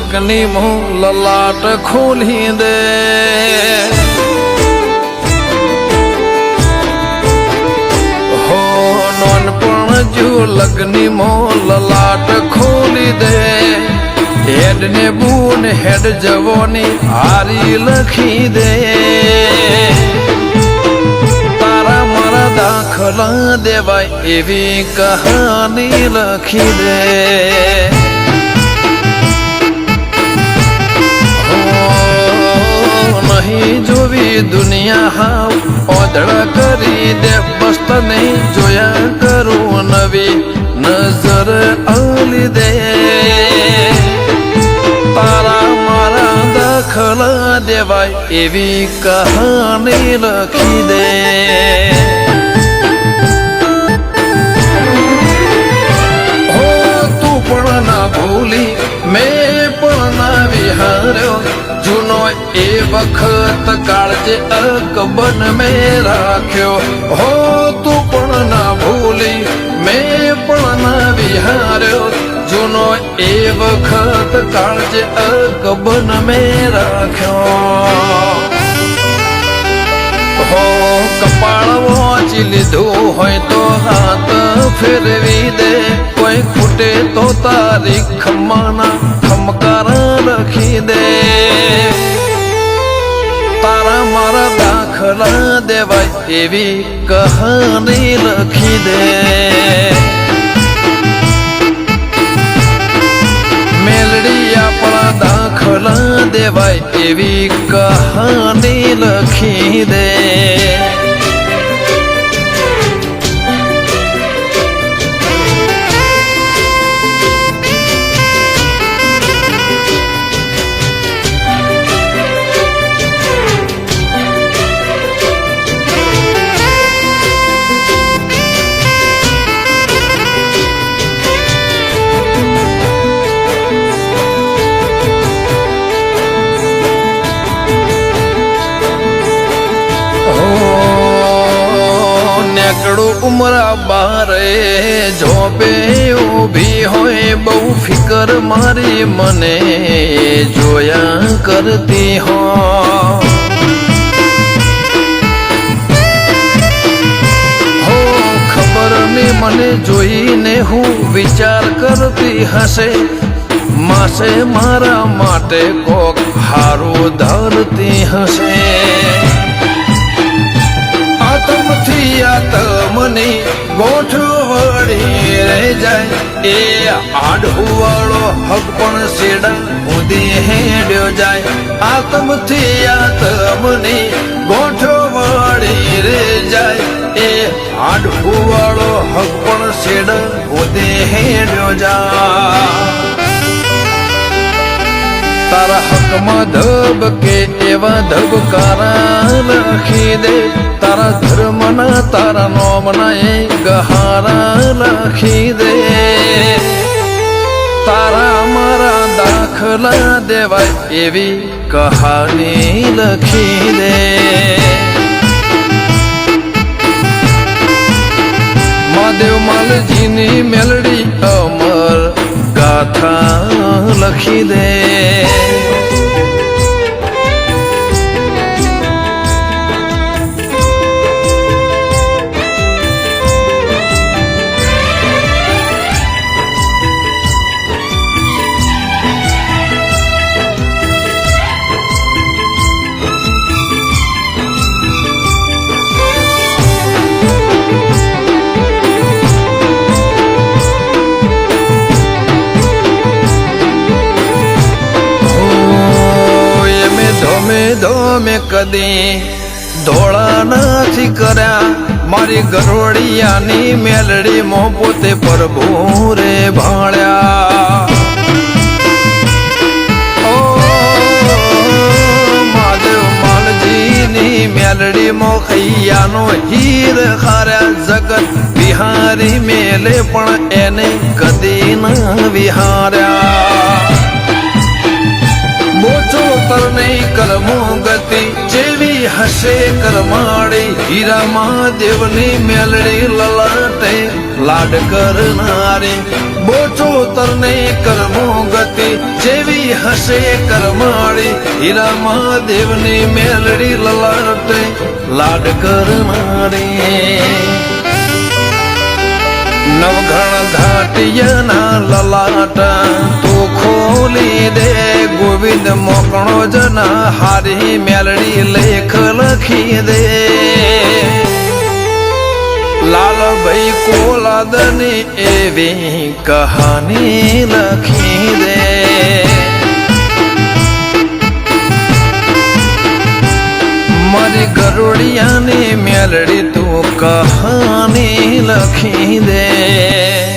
લગની મું લલાટ ખોલી દે હો નોનપણ જો લગની મું લલાટ ખોલી દે હેડ ને બૂન હેડ જવોની હારી લખી દે તારા મારા દાખલા દેવાય એવી કહાની લખી દે નહીં જોવી દુનિયા હાવ ઓદળા કરી દે બસ તને જોયા કરું નવી નજર આલી દે તારા મારા દાખલા દેવાય એવી કહાની લખી દે હો તું પણ ના ભૂલી મેં પણ ના વિહાર્યો જૂનો એ વખત કાળજે અકબન મેં રાખ્યો હો તું પણ ના ભૂલી મેં પણ ના વિહાર્યો જૂનો એ વખત કાળજે અકબન મેં રાખ્યો હો કપાળ વાંચી લીધું હોય તો હાથ ફેરવી દે કોઈ ખૂટે તો તારી ખમ્માના ખમકાર લખી દે તારા મારા દાખલા દેવાય એવી કહાની લખી દે મેલડી આપણા દાખલા દેવાય એવી કહાની લખી દે ઉમરા બારે જોબે ઊભી હોય બહુ ફિકર મારી મને જોયા કરતી હો ખબર ને મને જોઈને હું વિચાર કરતી હશે માસે મારા માટે કોક હારું ધરતી હશે આતમથી આતમની ગોઠવણી રહી જાય એ આડુવાળો હક પણ શેડા ઉદી હેડ્યો જાય આતમથી આતમની ગોઠવણી રહી જાય એ આડુવાળો હક પણ શેડા ઉદી હેડ્યો જાય તારા હકમાં ધબકે એવા ધબકારા લખી દે તારા ધર્મના તારા નોમના એ ગહારા લખી દે તારા મારા દાખલા દેવાય એવી કહાની લખી દે મહાદેવ માલજીની મેલડી અમર ગાથા લખી દે ધોમે કદી ધોળા પૂરા નથી કર્યા મારી ગરોડિયાની મેલડીમાં પોતે પ્રભુ રે ભાળ્યા મેલડી મોખૈયાનો હીર ખાર્યા જગત વિહારી મેલે પણ એને કદી ન વિહાર્યા બોચો તરને કરમો ગતિ જેવી હશે કરમાડી હીરા મહાદેવની મેલડી લલાટે લાડ કરનારી બોચો તરને કરમો ગતિ જેવી હશે કરમાડી હીરા મહાદેવની મેલડી લલાટે લાડ કરનારી નવઘણ ઘાટિયાના લલાટા તું ખોલી દે ગોવિંદ મોકણો જના હારી મેલડી લેખ લખી દે લાલભાઈ કોલાદની એવી કહાની લખી દે મારી ગરુડિયાની મેલડી તું કહાની લખી દે